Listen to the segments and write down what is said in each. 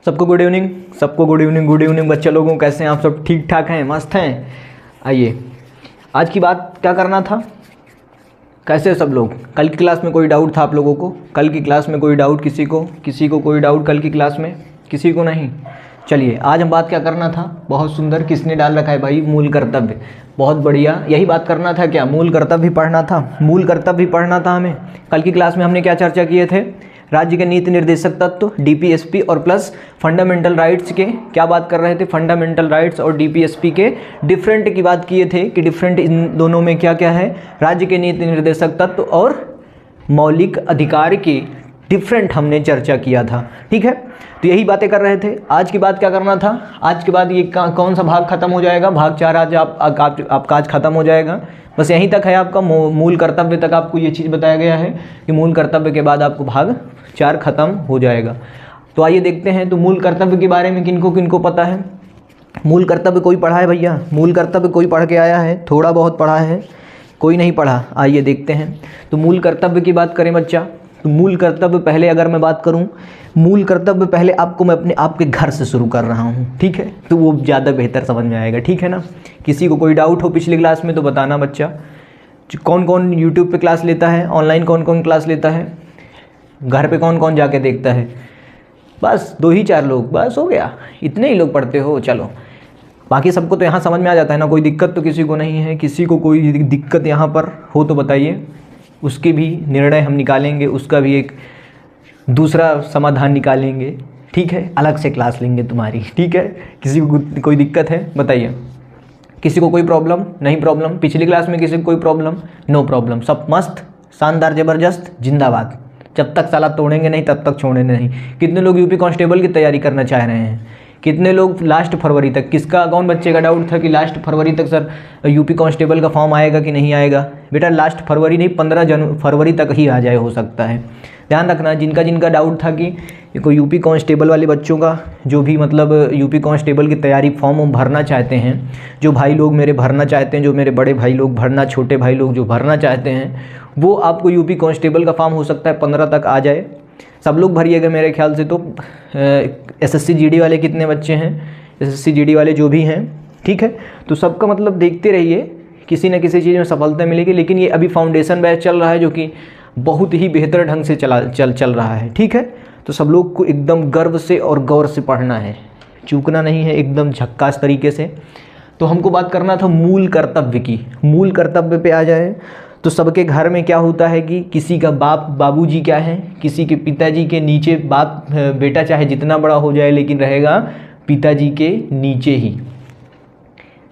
सबको good evening, सबको good evening. Good evening बच्चे लोगों, कैसे हैं आप सब? ठीक ठाक हैं, मस्त हैं। आइए आज की बात क्या करना था, कैसे सब लोग? कल की क्लास में कोई डाउट था आप लोगों को? कल की क्लास में कोई डाउट किसी को कोई डाउट कल की क्लास में? किसी को नहीं? चलिए आज हम बात क्या करना था, बहुत सुंदर। किसने डाल रखा है भाई? मूल कर्तव्य। बहुत बढ़िया, यही बात करना था क्या? मूल कर्तव्य भी पढ़ना था, मूल कर्तव्य भी पढ़ना था हमें। कल की क्लास में हमने क्या चर्चा किए थे? राज्य के नीति निर्देशक तत्व डीपीएसपी और प्लस फंडामेंटल राइट्स के क्या बात कर रहे थे? फंडामेंटल राइट्स और डीपीएसपी के डिफरेंट की बात किए थे कि डिफरेंट इन दोनों में क्या क्या है। राज्य के नीति निर्देशक तत्व और मौलिक अधिकार की डिफरेंट हमने चर्चा किया था, ठीक है। तो यही बातें कर रहे थे। आज की बात क्या करना था? आज के बाद ये कौन सा भाग खत्म हो जाएगा? भाग 4 आज आपका आज खत्म हो जाएगा। बस यहीं तक है आपका मूल कर्तव्य तक आपको ये चीज़ बताया गया है कि मूल कर्तव्य के बाद आपको भाग 4 खत्म हो जाएगा। तो आइए देखते हैं, तो मूल कर्तव्य के बारे में किनको किनको पता है? मूल कर्तव्य कोई पढ़ा है भैया? मूल कर्तव्य कोई पढ़ के आया है? थोड़ा बहुत पढ़ा है, कोई नहीं पढ़ा? आइए देखते हैं। तो मूल कर्तव्य की बात करें बच्चा, तो मूल कर्तव्य पहले अगर मैं बात करूं, मूल कर्तव्य पहले आपको मैं अपने आपके घर से शुरू कर रहा हूं, ठीक है। तो वो ज़्यादा बेहतर समझ में आएगा, ठीक है ना। किसी को कोई डाउट हो पिछली क्लास में तो बताना बच्चा। कौन कौन यूट्यूब पे क्लास लेता है, ऑनलाइन कौन कौन क्लास लेता है, घर पे कौन कौन जाके देखता है? बस 2 ही 4 लोग, बस हो गया। इतने ही लोग पढ़ते हो, चलो। बाकी सबको तो यहाँ समझ में आ जाता है ना, कोई दिक्कत तो किसी को नहीं है। किसी को कोई दिक्कत यहाँ पर हो तो बताइए, उसके भी निर्णय हम निकालेंगे, उसका भी एक दूसरा समाधान निकालेंगे, ठीक है। अलग से क्लास लेंगे तुम्हारी, ठीक है। किसी को कोई दिक्कत है बताइए? किसी को कोई प्रॉब्लम? नहीं प्रॉब्लम। पिछली क्लास में किसी को कोई प्रॉब्लम? No problem. सब मस्त, शानदार, ज़बरदस्त, जिंदाबाद। जब तक साला तोड़ेंगे नहीं तब तक छोड़ेंगे नहीं। कितने लोग यूपी कांस्टेबल की तैयारी करना चाह रहे हैं? कितने लोग लास्ट फरवरी तक? किसका कौन बच्चे का डाउट था कि लास्ट फरवरी तक सर यूपी कांस्टेबल का फॉर्म आएगा कि नहीं आएगा? बेटा लास्ट फरवरी नहीं, 15 फरवरी तक ही आ जाए, हो सकता है। ध्यान रखना, जिनका जिनका डाउट था कि कोई यूपी कांस्टेबल वाले बच्चों का, जो भी मतलब यूपी कांस्टेबल की तैयारी फॉर्म भरना चाहते हैं, जो भाई लोग मेरे भरना चाहते हैं, जो मेरे बड़े भाई लोग भरना, छोटे भाई लोग जो भरना चाहते हैं, वो आपको यूपी कांस्टेबल का फॉर्म हो सकता है 15 तक आ जाए। सब लोग भरिएगा मेरे ख्याल से। तो एसएससी जीडी वाले कितने बच्चे हैं, एसएससी जीडी वाले जो भी हैं, ठीक है। तो सबका मतलब देखते रहिए, किसी न किसी चीज़ में सफलता मिलेगी। लेकिन ये अभी फाउंडेशन बैच चल रहा है जो कि बहुत ही बेहतर ढंग से चल रहा है, ठीक है। तो सब लोग को एकदम गर्व से और गौर से पढ़ना है, चूकना नहीं है, एकदम झक्कास तरीके से। तो हमको बात करना था मूल कर्तव्य की। मूल कर्तव्य पे आ जाए तो सबके घर में क्या होता है कि किसी का बाबूजी क्या है, किसी के पिताजी के नीचे बेटा चाहे जितना बड़ा हो जाए लेकिन रहेगा पिताजी के नीचे ही।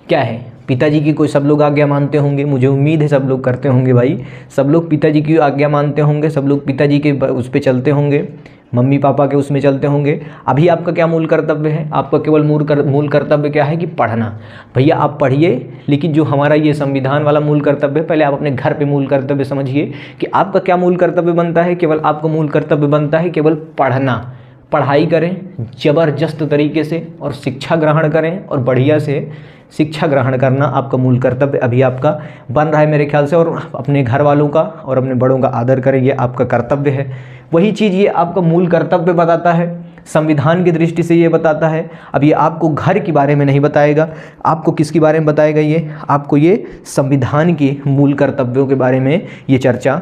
क्या है? पिताजी की कोई सब लोग आज्ञा मानते होंगे, मुझे उम्मीद है सब लोग करते होंगे भाई। सब लोग पिताजी की आज्ञा मानते होंगे, सब लोग पिताजी के उस पर चलते होंगे, मम्मी पापा के उसमें चलते होंगे। अभी आपका क्या मूल कर्तव्य है? आपका केवल मूल कर्तव्य क्या है कि पढ़ना। भैया आप पढ़िए, लेकिन जो हमारा ये संविधान वाला मूल कर्तव्य है, पहले आप अपने घर पे मूल कर्तव्य समझिए कि आपका क्या मूल कर्तव्य बनता है। केवल आपका मूल कर्तव्य बनता है केवल पढ़ना। पढ़ाई करें ज़बरदस्त तरीके से और शिक्षा ग्रहण करें, और बढ़िया से शिक्षा ग्रहण करना आपका मूल कर्तव्य अभी आपका बन रहा है मेरे ख्याल से। और अपने घर वालों का और अपने बड़ों का आदर करें, ये आपका कर्तव्य है। वही चीज़ ये आपका मूल कर्तव्य बताता है, संविधान की दृष्टि से ये बताता है। अब ये आपको घर के बारे में नहीं बताएगा, आपको किसके बारे में बताएगा? ये आपको ये संविधान के मूल कर्तव्यों के बारे में ये चर्चा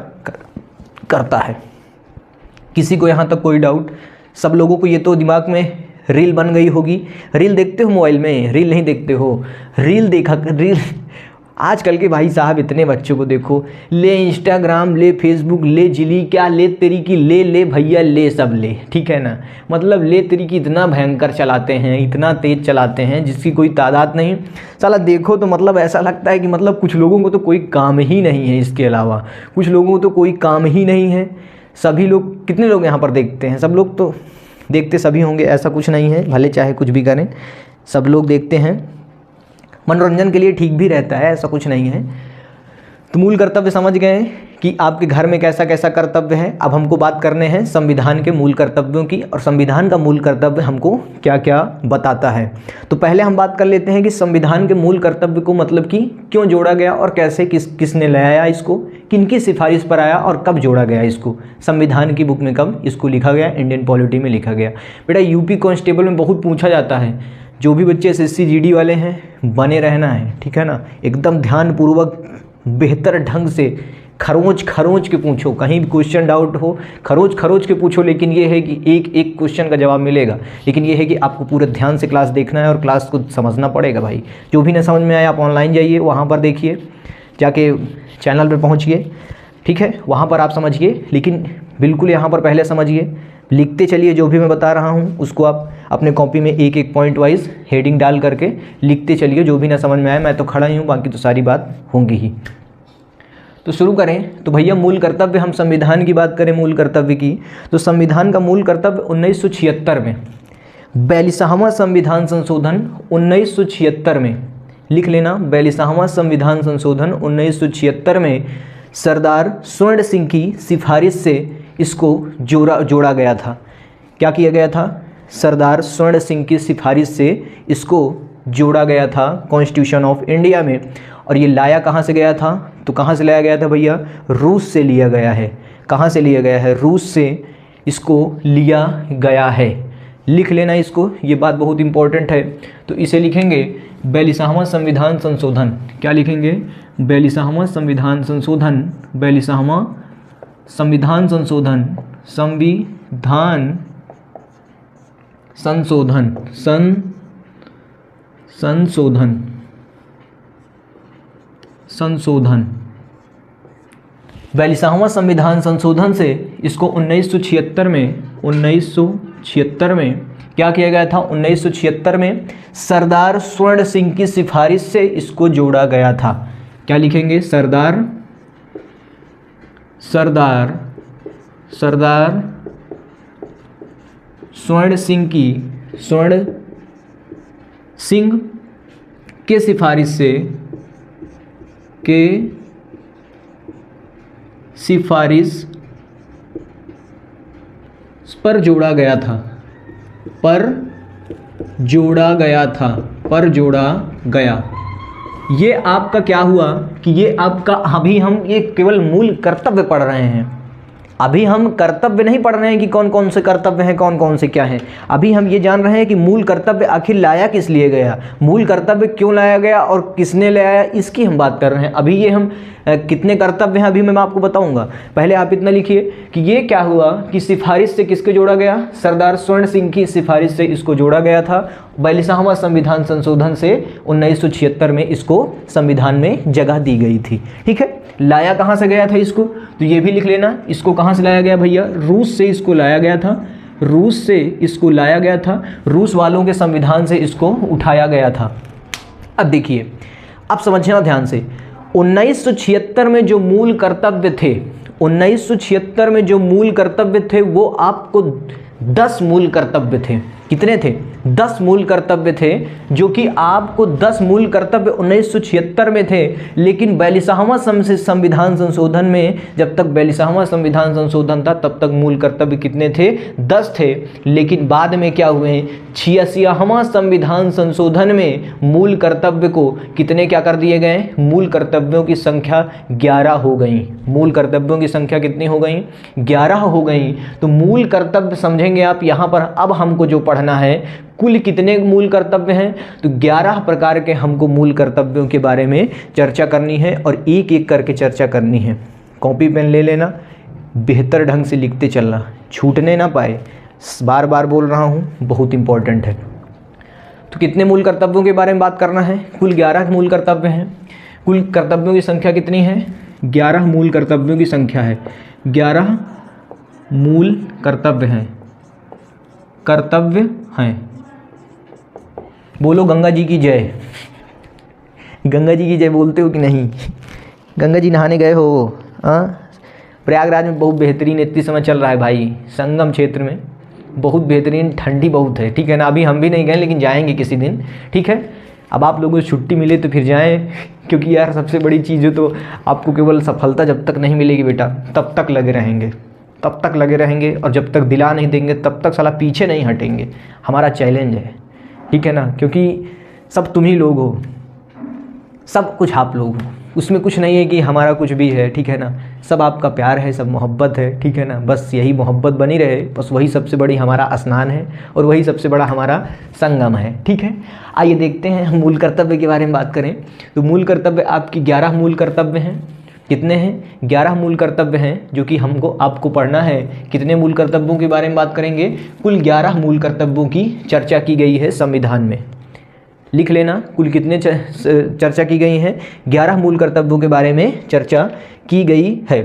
करता है। किसी को यहाँ तक कोई डाउट? सब लोगों को ये तो दिमाग में रील बन गई होगी। रील देखते हो मोबाइल में? रील नहीं देखते हो? रील आजकल के भाई साहब इतने बच्चों को देखो, ले इंस्टाग्राम, ले फेसबुक, ले जिली, क्या ले तेरी की, ले भैया ले, सब ले, ठीक है ना। मतलब ले तेरी की इतना भयंकर चलाते हैं, इतना तेज़ चलाते हैं जिसकी कोई तादाद नहीं। साला देखो तो मतलब ऐसा लगता है कि मतलब कुछ लोगों को तो कोई काम ही नहीं है, इसके अलावा कुछ लोगों को तो कोई काम ही नहीं है। सभी लोग, कितने लोग यहाँ पर देखते हैं? सब लोग तो देखते सभी होंगे, ऐसा कुछ नहीं है, भले चाहे कुछ भी करें, सब लोग देखते हैं। मनोरंजन के लिए ठीक भी रहता है, ऐसा कुछ नहीं है। तो मूल कर्तव्य समझ गए कि आपके घर में कैसा कैसा कर्तव्य है। अब हमको बात करने हैं संविधान के मूल कर्तव्यों की, और संविधान का मूल कर्तव्य हमको क्या क्या बताता है। तो पहले हम बात कर लेते हैं कि संविधान के मूल कर्तव्य को मतलब कि क्यों जोड़ा गया और कैसे किसने लाया इसको, किनकी सिफारिश पर आया और कब जोड़ा गया इसको, संविधान की बुक में कब इसको लिखा गया, इंडियन पॉलिटी में लिखा गया। बेटा यूपी कांस्टेबल में बहुत पूछा जाता है, जो भी बच्चे SSC GD वाले हैं बने रहना है, ठीक है ना, एकदम ध्यानपूर्वक बेहतर ढंग से खरोंच खरोंच के पूछो, कहीं भी क्वेश्चन डाउट हो खरोंच खरोंच के पूछो, लेकिन ये है कि एक एक क्वेश्चन का जवाब मिलेगा, लेकिन ये है कि आपको पूरे ध्यान से क्लास देखना है और क्लास को समझना पड़ेगा भाई। जो भी ना समझ में आए आप ऑनलाइन जाइए, वहाँ पर देखिए, जाके चैनल पर पहुँचिए, ठीक है, वहाँ पर आप समझिए, लेकिन बिल्कुल यहाँ पर पहले समझिए, लिखते चलिए, जो भी मैं बता रहा हूँ उसको आप अपने कॉपी में एक एक पॉइंट वाइज हेडिंग डाल करके लिखते चलिए, जो भी ना समझ में आए। मैं तो खड़ा ही हूँ, बाकी तो सारी बात होंगी ही। तो शुरू करें। तो भैया मूल कर्तव्य, हम संविधान की बात करें मूल कर्तव्य की, तो संविधान का मूल कर्तव्य 1976 में 42वां संविधान संशोधन 1976 में, लिख लेना, 42वां संविधान संशोधन 1976 में सरदार स्वर्ण सिंह की सिफारिश से इसको जोड़ा गया था। क्या किया गया था? सरदार स्वर्ण सिंह की सिफारिश से इसको जोड़ा गया था कॉन्स्टिट्यूशन ऑफ इंडिया में। और ये लाया कहाँ से गया था? तो कहाँ से लाया गया था भैया? रूस से लिया गया है। कहाँ से लिया गया है? रूस से इसको लिया गया है। लिख लेना इसको, ये बात बहुत इंपॉर्टेंट है। तो इसे लिखेंगे 42वां संविधान संशोधन। क्या लिखेंगे? 42वां संविधान संशोधन, 42वां संविधान संशोधन, संविधान संशोधन, संशोधन 42वां संविधान संशोधन से इसको 1976 में क्या किया गया था? 1976 में सरदार स्वर्ण सिंह की सिफारिश से इसको जोड़ा गया था। क्या लिखेंगे? सरदार स्वर्ण सिंह के सिफारिश पर जोड़ा गया। ये आपका क्या हुआ कि ये आपका, अभी हम ये केवल मूल कर्तव्य पढ़ रहे हैं। अभी हम कर्तव्य नहीं पढ़ रहे हैं कि कौन कौन से कर्तव्य हैं, कौन कौन से क्या हैं। अभी हम ये जान रहे हैं कि मूल कर्तव्य आखिर लाया किस लिए गया, मूल कर्तव्य क्यों लाया गया और किसने लाया, इसकी हम बात कर रहे हैं। अभी ये हम कितने कर्तव्य हैं अभी मैं आपको बताऊंगा। पहले आप इतना लिखिए कि ये क्या हुआ कि सिफारिश से किसके जोड़ा गया? सरदार स्वर्ण सिंह की सिफारिश से इसको जोड़ा गया था। 42वां संविधान संशोधन से 1976 में इसको संविधान में जगह दी गई थी। ठीक है, लाया कहाँ से गया था इसको? तो ये भी लिख लेना, इसको कहाँ से लाया गया भैया? रूस से इसको लाया गया था। रूस से इसको लाया गया था, रूस वालों के संविधान से इसको उठाया गया था। अब देखिए, अब समझना ध्यान से, 1976 में जो मूल कर्तव्य थे, 1976 में जो मूल कर्तव्य थे वो आपको 10 मूल कर्तव्य थे। कितने थे? 10 मूल कर्तव्य थे, जो कि आपको 10 मूल कर्तव्य 1976 में थे। लेकिन 42वां संविधान संशोधन में, जब तक 42वां संविधान संशोधन था तब तक मूल कर्तव्य कितने थे? 10 थे। लेकिन बाद में क्या हुए? 86वां संविधान संशोधन में मूल कर्तव्य को कितने क्या कर दिए गए? मूल कर्तव्यों की संख्या 11 हो गई। मूल कर्तव्यों की संख्या कितनी हो गई? 11 हो गई। तो मूल कर्तव्य समझेंगे आप यहाँ पर। अब हमको जो पढ़ना है, कुल कितने मूल कर्तव्य हैं? तो 11 प्रकार के हमको मूल कर्तव्यों के बारे में चर्चा करनी है और एक एक करके चर्चा करनी है। कॉपी पेन ले लेना, बेहतर ढंग से लिखते चलना, छूटने ना पाए। बार बार बोल रहा हूँ, बहुत इंपॉर्टेंट है। तो कितने मूल कर्तव्यों के बारे में बात करना है? कुल 11 मूल कर्तव्य हैं। कुल कर्तव्यों की संख्या कितनी है? 11 मूल कर्तव्यों की संख्या है। 11 मूल कर्तव्य हैं। बोलो गंगा जी की जय। गंगा जी की जय बोलते हो कि नहीं? गंगा जी नहाने गए हो? प्रयागराज में बहुत बेहतरीन इतनी समय चल रहा है भाई, संगम क्षेत्र में बहुत बेहतरीन, ठंडी बहुत है। ठीक है ना, अभी हम भी नहीं गए लेकिन जाएंगे किसी दिन। ठीक है, अब आप लोगों को छुट्टी मिले तो फिर जाएं, क्योंकि यार सबसे बड़ी चीज़ है तो आपको केवल सफलता जब तक नहीं मिलेगी बेटा तब तक लगे रहेंगे, तब तक लगे रहेंगे, और जब तक दिला नहीं देंगे तब तक साला पीछे नहीं हटेंगे। हमारा चैलेंज है, ठीक है ना, क्योंकि सब तुम ही लोग हो, सब कुछ आप लोग हो, उसमें कुछ नहीं है कि हमारा कुछ भी है, ठीक है ना, सब आपका प्यार है, सब मोहब्बत है, ठीक है ना, बस यही मोहब्बत बनी रहे, बस वही सबसे बड़ी हमारा स्नान है और वही सबसे बड़ा हमारा संगम है, ठीक है। आइए देखते हैं, हम मूल कर्तव्य के बारे में बात करें तो मूल कर्तव्य आपकी 11 मूल कर्तव्य हैं। कितने हैं? 11 मूल कर्तव्य हैं जो कि हमको आपको पढ़ना है। कितने मूल कर्तव्यों के बारे में बात करेंगे? कुल 11 मूल कर्तव्यों की चर्चा की गई है संविधान में। लिख लेना, कुल कितने चर्चा की गई हैं? 11 मूल कर्तव्यों के बारे में चर्चा की गई है।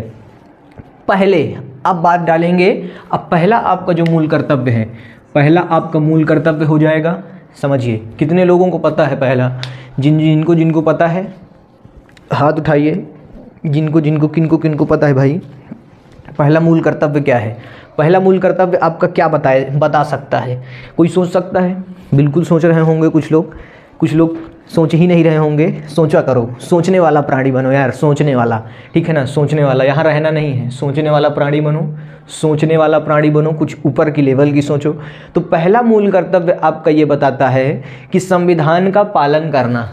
पहले अब बात डालेंगे, अब पहला आपका जो मूल कर्तव्य है, पहला आपका मूल कर्तव्य हो जाएगा, समझिए कितने लोगों को पता है पहला? जिनको पता है हाथ उठाइए, किनको पता है भाई पहला मूल कर्तव्य क्या है? पहला मूल कर्तव्य आपका क्या बता सकता है? कोई सोच सकता है? बिल्कुल सोच रहे होंगे कुछ लोग सोच ही नहीं रहे होंगे। सोचा करो, सोचने वाला प्राणी बनो यार, सोचने वाला, ठीक है ना, सोचने वाला, यहाँ रहना नहीं है, सोचने वाला प्राणी बनो, सोचने वाला प्राणी बनो, कुछ ऊपर की लेवल की सोचो। तो पहला मूल कर्तव्य आपका ये बताता है कि संविधान का पालन करना।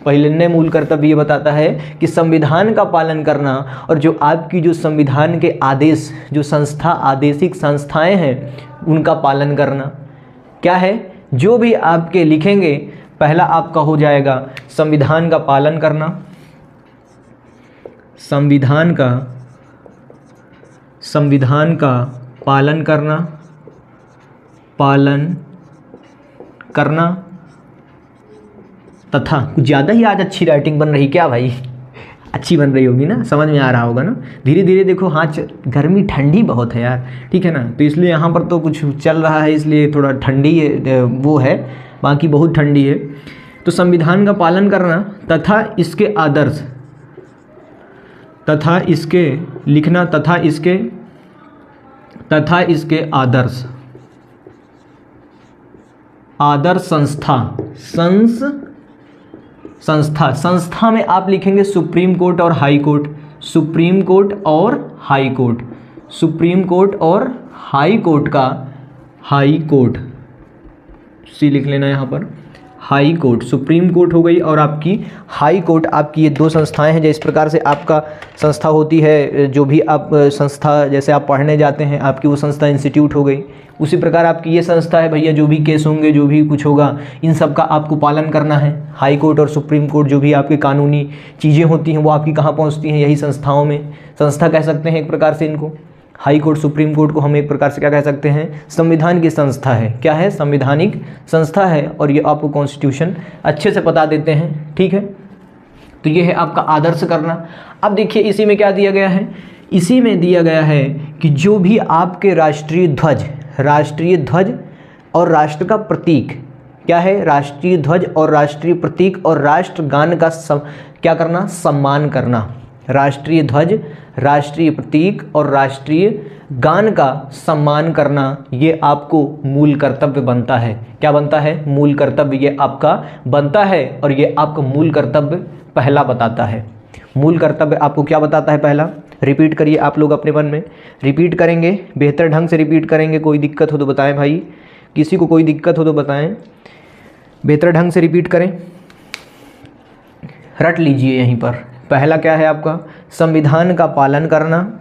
पहले मूल कर्तव्य ये बताता है कि संविधान का पालन करना, और जो आपकी जो संविधान के आदेश, जो आदेशिक संस्थाएं हैं उनका पालन करना। क्या है? जो भी आपके लिखेंगे पहला आपका हो जाएगा संविधान का पालन करना, संविधान का पालन करना तथा, कुछ ज़्यादा ही आज अच्छी राइटिंग बन रही क्या भाई? अच्छी बन रही होगी ना, समझ में आ रहा होगा ना। धीरे धीरे देखो, हाँ गर्मी ठंडी बहुत है यार, ठीक है ना, तो इसलिए यहाँ पर तो कुछ चल रहा है, इसलिए थोड़ा ठंडी वो है, बाकी बहुत ठंडी है। तो संविधान का पालन करना तथा इसके आदर्श, तथा इसके लिखना, तथा इसके आदर्श संस्था में आप लिखेंगे सुप्रीम कोर्ट और हाई कोर्ट, सुप्रीम कोर्ट और हाई कोर्ट, सुप्रीम कोर्ट और हाई कोर्ट का हाई कोर्ट, सी लिख लेना यहाँ पर, हाई कोर्ट, सुप्रीम कोर्ट हो गई और आपकी हाई कोर्ट, आपकी ये दो संस्थाएं हैं। जिस प्रकार से आपका संस्था होती है, जो भी आप संस्था जैसे आप पढ़ने जाते हैं, आपकी वो संस्था इंस्टीट्यूट हो गई, उसी प्रकार आपकी ये संस्था है भैया, जो भी केस होंगे, जो भी कुछ होगा, इन सब का आपको पालन करना है। हाई कोर्ट और सुप्रीम कोर्ट, जो भी आपकी कानूनी चीज़ें होती हैं वो आपकी कहाँ पहुँचती हैं? यही संस्थाओं में। संस्था कह सकते हैं एक प्रकार से इनको। हाई कोर्ट, सुप्रीम कोर्ट को हम एक प्रकार से क्या कह सकते हैं? संविधान की संस्था है। क्या है? संवैधानिक संस्था है, और ये आपको कॉन्स्टिट्यूशन अच्छे से बता देते हैं, ठीक है। तो ये है आपका आदर्श करना। अब देखिए इसी में क्या दिया गया है? इसी में दिया गया है कि जो भी आपके राष्ट्रीय ध्वज और राष्ट्र का प्रतीक, क्या है? राष्ट्रीय ध्वज और राष्ट्रीय प्रतीक और राष्ट्रगान का क्या करना? सम्मान करना। राष्ट्रीय ध्वज, राष्ट्रीय प्रतीक और राष्ट्रीय गान का सम्मान करना, ये आपको मूल कर्तव्य बनता है। क्या बनता है? मूल कर्तव्य ये आपका बनता है, और ये आपका मूल कर्तव्य पहला बताता है। मूल कर्तव्य आपको क्या बताता है? पहला रिपीट करिए आप लोग अपने मन में, रिपीट करेंगे, बेहतर ढंग से रिपीट करेंगे। कोई दिक्कत हो तो बताएं भाई, किसी को कोई दिक्कत हो तो बताएं, बेहतर ढंग से रिपीट करें, रट लीजिए यहीं पर। पहला क्या है आपका? संविधान का पालन करना।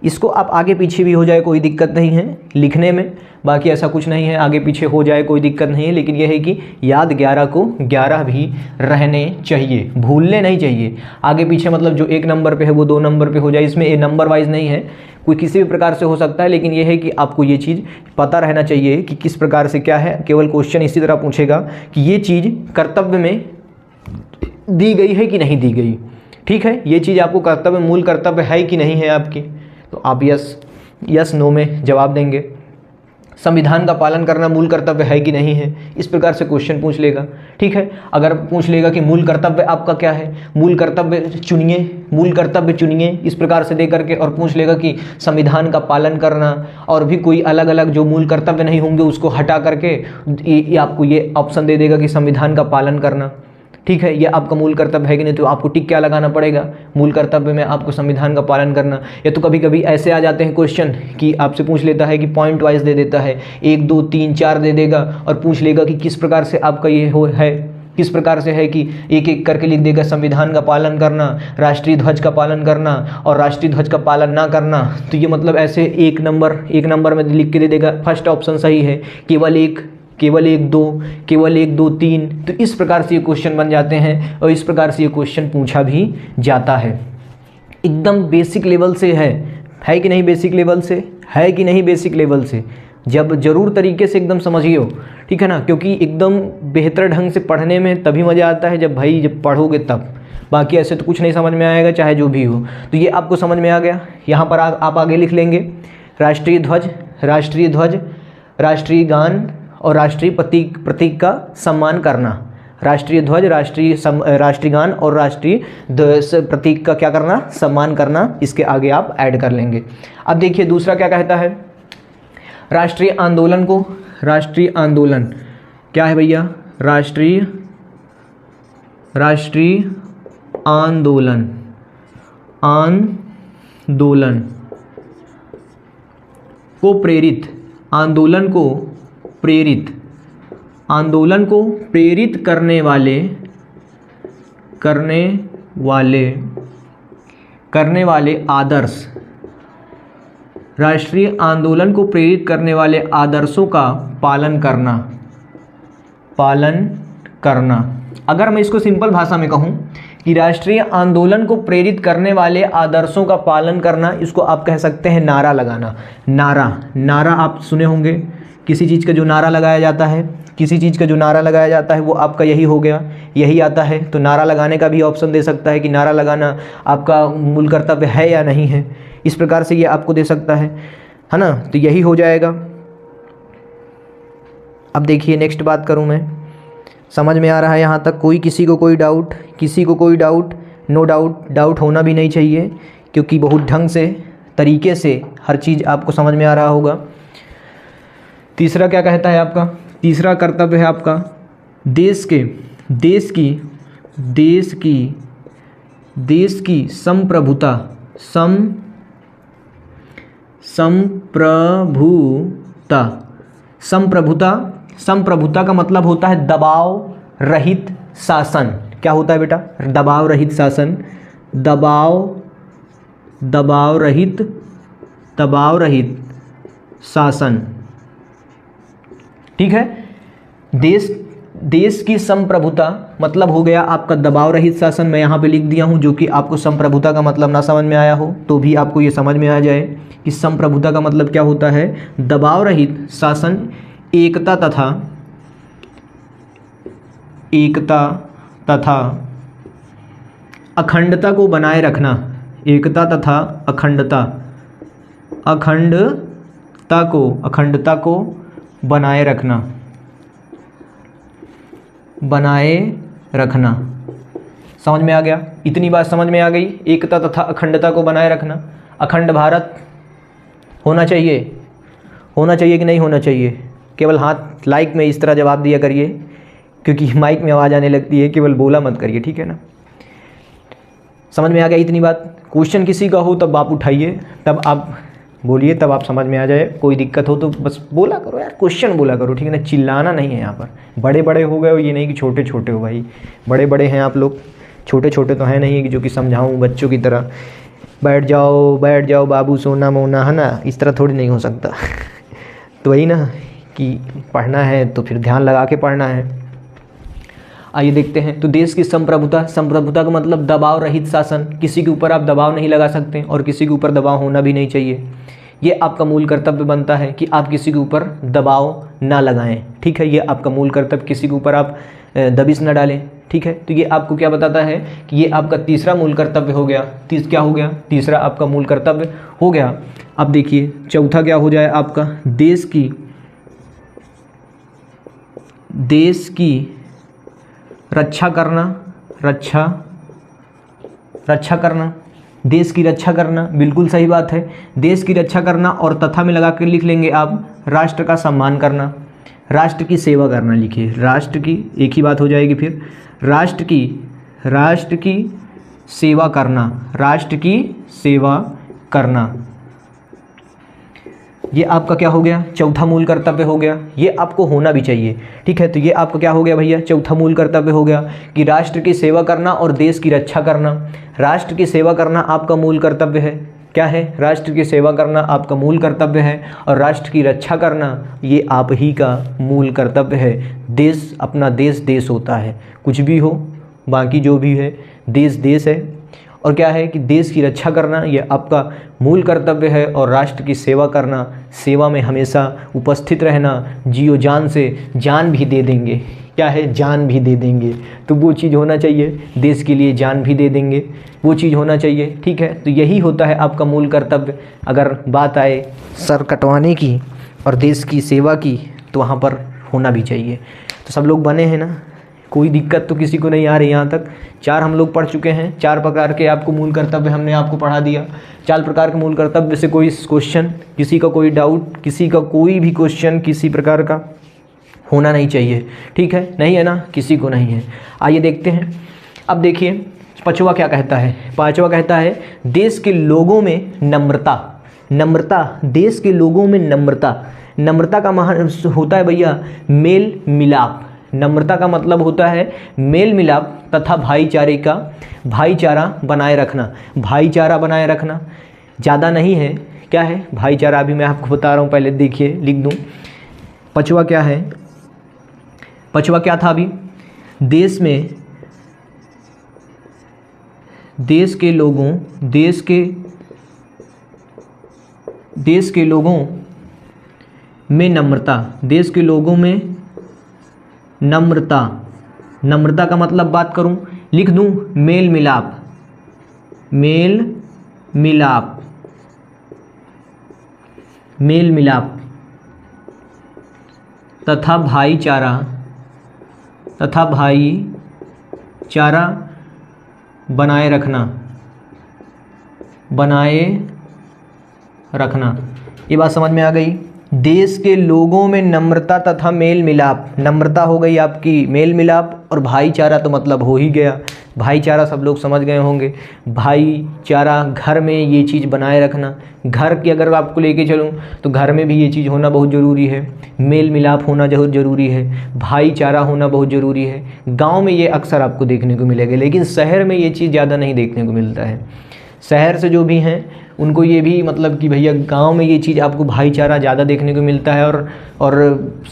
इसको आप आगे पीछे भी हो जाए कोई दिक्कत नहीं है लिखने में, बाकी ऐसा कुछ नहीं है, आगे पीछे हो जाए कोई दिक्कत नहीं है, लेकिन यह है कि याद 11 को 11 भी रहने चाहिए, भूलने नहीं चाहिए। आगे पीछे मतलब जो 1 नंबर पे है वो 2 नंबर पे हो जाए, इसमें ये नंबर वाइज नहीं है, कोई किसी भी प्रकार से हो सकता है, लेकिन यह है कि आपको ये चीज़ पता रहना चाहिए कि किस प्रकार से क्या है। केवल क्वेश्चन इसी तरह पूछेगा कि ये चीज़ कर्तव्य में दी गई है कि नहीं दी गई, ठीक है। ये चीज़ आपको कर्तव्य, मूल कर्तव्य है कि नहीं है आपकी, तो आप यस नो में जवाब देंगे। संविधान का पालन करना मूल कर्तव्य है कि नहीं है, इस प्रकार से क्वेश्चन पूछ लेगा, ठीक है। अगर पूछ लेगा कि मूल कर्तव्य आपका क्या है, मूल कर्तव्य चुनिए, इस प्रकार से दे करके, और पूछ लेगा कि संविधान का पालन करना, और भी कोई अलग अलग जो मूल कर्तव्य नहीं होंगे उसको हटा करके ये आपको ये ऑप्शन दे देगा कि संविधान का पालन करना। ठीक है, ये आपका मूल कर्तव्य है कि नहीं? तो आपको टिक क्या लगाना पड़ेगा? मूल कर्तव्य में आपको संविधान का पालन करना। या तो कभी कभी ऐसे आ जाते हैं क्वेश्चन कि आपसे पूछ लेता है कि पॉइंट वाइज दे देता है, 1 2 3 4 दे देगा और पूछ लेगा कि किस प्रकार से आपका ये हो है, किस प्रकार से है कि एक एक करके लिख देगा, संविधान का पालन करना, राष्ट्रीय ध्वज का पालन करना और राष्ट्रीय ध्वज का पालन ना करना। तो ये मतलब ऐसे एक नंबर में लिख के दे देगा। फर्स्ट ऑप्शन सही है, केवल एक दो तीन। तो इस प्रकार से ये क्वेश्चन बन जाते हैं और इस प्रकार से ये क्वेश्चन पूछा भी जाता है। एकदम बेसिक लेवल से है कि नहीं? बेसिक लेवल से है कि नहीं? बेसिक लेवल से जब जरूर तरीके से एकदम समझिए, ठीक है ना, क्योंकि एकदम बेहतर ढंग से पढ़ने में तभी मज़ा आता है जब पढ़ोगे तब। बाकी ऐसे तो कुछ नहीं समझ में आएगा, चाहे जो भी हो। तो ये आपको समझ में आ गया। यहाँ पर आप आगे लिख लेंगे राष्ट्रीय ध्वज, राष्ट्रीय गान और राष्ट्रीय प्रतीक का सम्मान करना। राष्ट्रीय ध्वज, राष्ट्रीय गान और राष्ट्रीय प्रतीक का क्या करना? सम्मान करना। इसके आगे आप ऐड कर लेंगे। अब देखिए दूसरा क्या कहता है, राष्ट्रीय आंदोलन क्या है भैया? राष्ट्रीय आंदोलन को प्रेरित करने वाले आदर्श, राष्ट्रीय आंदोलन को प्रेरित करने वाले आदर्शों का पालन करना। अगर मैं इसको सिंपल भाषा में कहूँ कि राष्ट्रीय आंदोलन को प्रेरित करने वाले आदर्शों का पालन करना, इसको आप कह सकते हैं नारा लगाना। नारा आप सुने होंगे, किसी चीज़ का जो नारा लगाया जाता है वो आपका यही हो गया, यही आता है। तो नारा लगाने का भी ऑप्शन दे सकता है कि नारा लगाना आपका मूल कर्तव्य है या नहीं है। इस प्रकार से ये आपको दे सकता है ना। तो यही हो जाएगा। अब देखिए नेक्स्ट बात करूँ मैं, समझ में आ रहा है यहाँ तक? किसी को कोई डाउट? नो डाउट होना भी नहीं चाहिए, क्योंकि बहुत ढंग से तरीके से हर चीज़ आपको समझ में आ रहा होगा। तीसरा क्या कहता है आपका? तीसरा कर्तव्य है आपका देश की संप्रभुता का मतलब होता है दबाव रहित शासन। क्या होता है बेटा? दबाव रहित शासन। दबाव रहित शासन, ठीक है। देश की संप्रभुता मतलब हो गया आपका दबाव रहित शासन। मैं यहाँ पे लिख दिया हूँ, जो कि आपको संप्रभुता का मतलब ना समझ में आया हो तो भी आपको ये समझ में आ जाए कि संप्रभुता का मतलब क्या होता है। दबाव रहित शासन एकता तथा अखंडता को बनाए रखना। एकता तथा अखंडता को बनाए रखना। समझ में आ गया? इतनी बात समझ में आ गई। एकता तथा अखंडता को बनाए रखना। अखंड भारत होना चाहिए कि नहीं होना चाहिए? केवल हाथ लाइक में इस तरह जवाब दिया करिए, क्योंकि माइक में आवाज़ आने लगती है। केवल बोला मत करिए, ठीक है ना? समझ में आ गया इतनी बात? क्वेश्चन किसी का हो तब आप उठाइए, तब आप बोलिए, तब आप समझ में आ जाए। कोई दिक्कत हो तो बस बोला करो यार, क्वेश्चन बोला करो, ठीक है ना? चिल्लाना नहीं है यहाँ पर। बड़े बड़े हो गए हो, ये नहीं कि छोटे छोटे हो भाई। बड़े बड़े हैं आप लोग, छोटे छोटे तो हैं नहीं कि जो कि समझाऊँ बच्चों की तरह। बैठ जाओ बाबू सोना मोना, है ना? इस तरह थोड़ी नहीं हो सकता। तो वही ना कि पढ़ना है तो फिर ध्यान लगा के पढ़ना है। आइए देखते हैं। तो देश की संप्रभुता का मतलब दबाव रहित शासन। किसी के ऊपर आप दबाव नहीं लगा सकते और किसी के ऊपर दबाव होना भी नहीं चाहिए। ये आपका मूल कर्तव्य बनता है कि आप किसी के ऊपर दबाव ना लगाएं, ठीक है? ये आपका मूल कर्तव्य, किसी के ऊपर आप दबिश ना डालें, ठीक है? तो ये आपको क्या बताता है कि ये आपका तीसरा मूल कर्तव्य हो गया। क्या हो गया? तीसरा आपका मूल कर्तव्य हो गया। अब देखिए चौथा क्या हो जाए आपका? देश की रक्षा करना। देश की रक्षा करना, बिल्कुल सही बात है। देश की रक्षा करना और तथा में लगा कर लिख लेंगे आप राष्ट्र का सम्मान करना। राष्ट्र की सेवा करना लिखिए, राष्ट्र की, एक ही बात हो जाएगी फिर, राष्ट्र की सेवा करना, राष्ट्र की सेवा करना, ये आपका क्या हो गया, चौथा मूल कर्तव्य हो गया। ये आपको होना भी चाहिए, ठीक है। तो ये आपका क्या हो गया भैया, चौथा मूल कर्तव्य हो गया कि राष्ट्र की सेवा करना और देश की रक्षा करना। राष्ट्र की सेवा करना आपका मूल कर्तव्य है। क्या है, राष्ट्र की सेवा करना आपका मूल कर्तव्य है और राष्ट्र की रक्षा करना ये आप ही का मूल कर्तव्य है। देश, अपना देश देश होता है, कुछ भी हो, बाकी जो भी है देश देश है। और क्या है कि देश की रक्षा करना ये आपका मूल कर्तव्य है और राष्ट्र की सेवा करना, सेवा में हमेशा उपस्थित रहना, जियो जान से, जान भी दे देंगे, क्या है, जान भी दे देंगे, तो वो चीज़ होना चाहिए, देश के लिए जान भी दे देंगे, वो चीज़ होना चाहिए, ठीक है। तो यही होता है आपका मूल कर्तव्य। अगर बात आए सर कटवाने की और देश की सेवा की तो वहाँ पर होना भी चाहिए। तो सब लोग बने हैं ना, कोई दिक्कत तो किसी को नहीं आ रही। यहाँ तक 4 हम लोग पढ़ चुके हैं, 4 प्रकार के आपको मूल कर्तव्य हमने आपको पढ़ा दिया। 4 प्रकार के मूल कर्तव्य से कोई क्वेश्चन, किसी का कोई डाउट, किसी का कोई भी क्वेश्चन किसी प्रकार का होना नहीं चाहिए, ठीक है, नहीं है ना, किसी को नहीं है। आइए देखते हैं। अब देखिए 5वां क्या कहता है, 5वां कहता है देश के लोगों में नम्रता, नम्रता, देश के लोगों में नम्रता। नम्रता का होता है भैया मेल मिलाप। नम्रता का मतलब होता है मेल मिलाप तथा भाईचारा बनाए रखना, भाईचारा बनाए रखना, ज़्यादा नहीं है, क्या है, भाईचारा। अभी मैं आपको बता रहा हूँ, पहले देखिए, लिख दूँ। 5वां क्या है, 5वां क्या था अभी, देश में, देश के लोगों में नम्रता, देश के लोगों में नम्रता। नम्रता का मतलब बात करूं, लिख दूं मेल मिलाप, मेल मिलाप, मेल मिलाप तथा भाईचारा, तथा भाईचारा बनाए रखना, बनाए रखना। ये बात समझ में आ गई। देश के लोगों में नम्रता तथा मेल मिलाप, नम्रता हो गई आपकी, मेल मिलाप, और भाईचारा तो मतलब हो ही गया, भाईचारा सब लोग समझ गए होंगे। भाईचारा, घर में ये चीज़ बनाए रखना, घर की अगर आपको लेके चलूँ तो घर में भी ये चीज़ होना बहुत ज़रूरी है, मेल मिलाप होना बहुत ज़रूरी है, भाईचारा होना बहुत ज़रूरी है। गाँव में ये अक्सर आपको देखने को मिलेगा, लेकिन शहर में ये चीज़ ज़्यादा नहीं देखने को मिलता है। शहर से जो भी हैं उनको ये भी मतलब कि भैया गांव में ये चीज़ आपको भाईचारा ज़्यादा देखने को मिलता है। और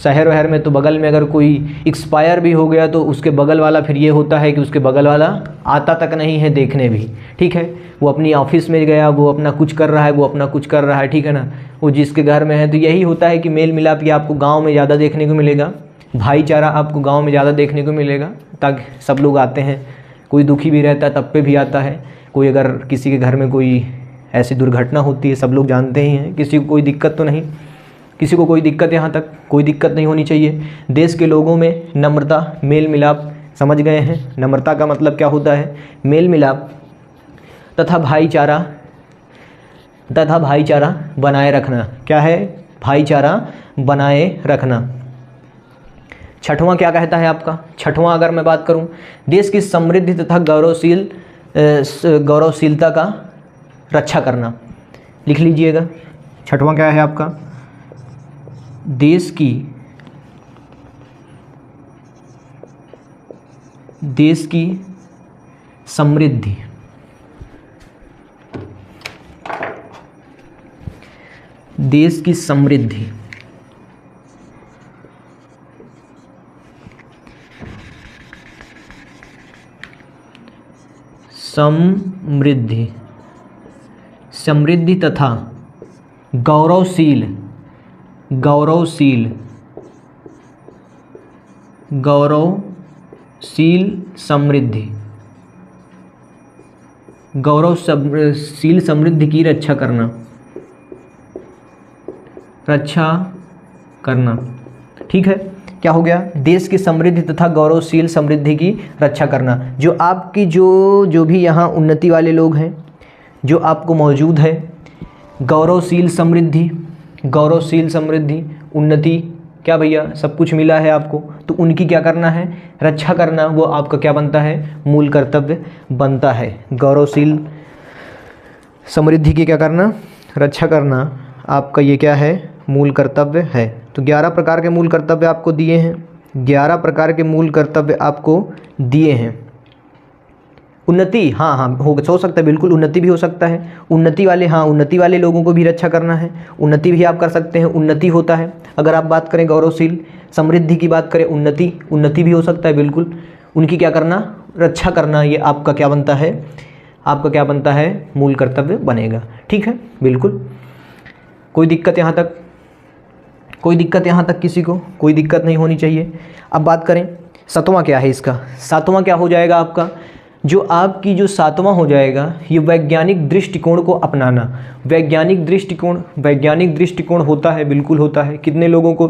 शहर वहर में तो बगल में अगर कोई एक्सपायर भी हो गया तो उसके बगल वाला फिर ये होता है कि उसके बगल वाला आता तक नहीं है देखने भी, ठीक है। वो अपनी ऑफिस में गया, वो अपना कुछ कर रहा है, वो अपना कुछ कर रहा है, ठीक है ना, वो जिसके घर में है। तो यही होता है कि मेल मिलाप ये आपको गाँव में ज़्यादा देखने को मिलेगा, भाईचारा आपको गाँव में ज़्यादा देखने को मिलेगा। ताकि सब लोग आते हैं, कोई दुखी भी रहता है तब पे भी आता है, कोई अगर किसी के घर में कोई ऐसी दुर्घटना होती है, सब लोग जानते ही हैं, किसी को कोई दिक्कत तो नहीं, किसी को कोई दिक्कत, यहाँ तक कोई दिक्कत नहीं होनी चाहिए। देश के लोगों में नम्रता, मेल मिलाप, समझ गए हैं। नम्रता का मतलब क्या होता है, मेल मिलाप तथा भाईचारा बनाए रखना। क्या है, भाईचारा बनाए रखना। 6वां क्या कहता है आपका, 6वां अगर मैं बात करूं, देश की समृद्धि तथा गौरवशीलता का रक्षा करना। लिख लीजिएगा 6वां क्या है आपका, देश की समृद्धि, देश की समृद्धि, समृद्धि तथा गौरवशील समृद्धि, गौरवशील समृद्धि की रक्षा करना, ठीक है। क्या हो गया, देश की समृद्धि तथा गौरवशील समृद्धि की रक्षा करना। जो आपकी जो भी यहाँ उन्नति वाले लोग हैं, जो आपको मौजूद है, गौरवशील समृद्धि, उन्नति क्या भैया सब कुछ मिला है आपको, तो उनकी क्या करना है, रक्षा करना, वो आपका क्या बनता है, मूल कर्तव्य बनता है। गौरवशील समृद्धि की क्या करना, रक्षा करना आपका ये क्या है, मूल कर्तव्य है। तो 11 प्रकार के मूल कर्तव्य आपको दिए हैं, 11 प्रकार के मूल कर्तव्य आपको दिए हैं। उन्नति, हाँ हाँ हो सकता है, बिल्कुल उन्नति भी हो सकता है, उन्नति वाले, हाँ उन्नति वाले लोगों को भी रक्षा करना है, उन्नति भी आप कर सकते हैं, उन्नति होता है। अगर आप बात करें गौरवशील समृद्धि की बात करें, उन्नति भी हो सकता है, बिल्कुल उनकी क्या करना, रक्षा करना, ये आपका क्या बनता है, आपका क्या बनता है, मूल कर्तव्य बनेगा। ठीक है, बिल्कुल। कोई दिक्कत यहाँ तक, कोई दिक्कत यहाँ तक किसी को, कोई दिक्कत नहीं होनी चाहिए। अब बात करें 7वां क्या है इसका, 7वां क्या हो जाएगा आपका, जो आपकी जो 7वां हो जाएगा, ये वैज्ञानिक दृष्टिकोण को अपनाना। वैज्ञानिक दृष्टिकोण होता है, बिल्कुल होता है। कितने लोगों को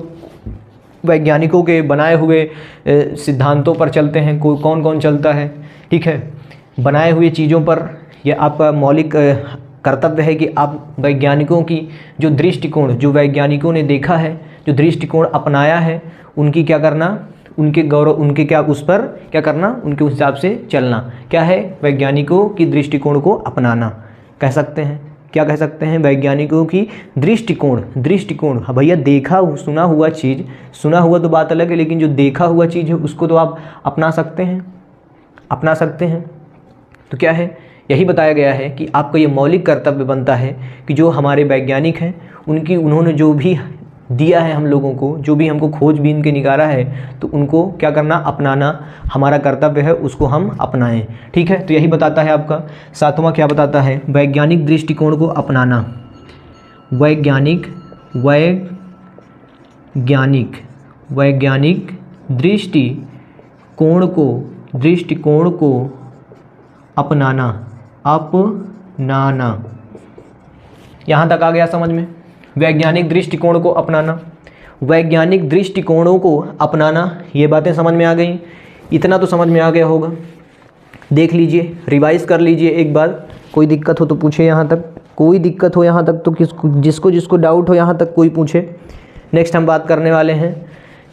वैज्ञानिकों के बनाए हुए सिद्धांतों पर चलते हैं, कौन कौन चलता है, ठीक है, बनाए हुए चीज़ों पर। यह आपका मौलिक कर्तव्य है कि आप वैज्ञानिकों की जो दृष्टिकोण, जो वैज्ञानिकों ने देखा है, जो दृष्टिकोण अपनाया है, उनकी क्या करना, उनके गौरव, उनके क्या, उस पर क्या करना, उनके उस हिसाब से चलना। क्या है, वैज्ञानिकों की दृष्टिकोण को अपनाना कह सकते हैं। क्या कह सकते हैं, वैज्ञानिकों की दृष्टिकोण। हाँ भैया, देखा सुना हुआ चीज़, सुना हुआ तो बात अलग है, लेकिन जो देखा हुआ चीज़ है उसको तो आप अपना सकते हैं। तो क्या है, यही बताया गया है कि आपका ये मौलिक कर्तव्य बनता है कि जो हमारे वैज्ञानिक हैं, उन्होंने जो भी दिया है हम लोगों को, जो भी हमको खोजबीन के निकाला है, तो उनको क्या करना, अपनाना हमारा कर्तव्य है, उसको हम अपनाएं। ठीक है, तो यही बताता है आपका 7वां, क्या बताता है, वैज्ञानिक दृष्टिकोण को अपनाना। वैज्ञानिक दृष्टिकोण को अपनाना। यहाँ तक आ गया समझ में, वैज्ञानिक दृष्टिकोण को अपनाना, वैज्ञानिक दृष्टिकोणों को अपनाना, ये बातें समझ में आ गई। इतना तो समझ में आ गया होगा, देख लीजिए, रिवाइज कर लीजिए एक बार। कोई दिक्कत हो तो पूछे, यहाँ तक कोई दिक्कत हो यहाँ तक तो जिसको डाउट हो यहाँ तक कोई पूछे। नेक्स्ट हम बात करने वाले हैं,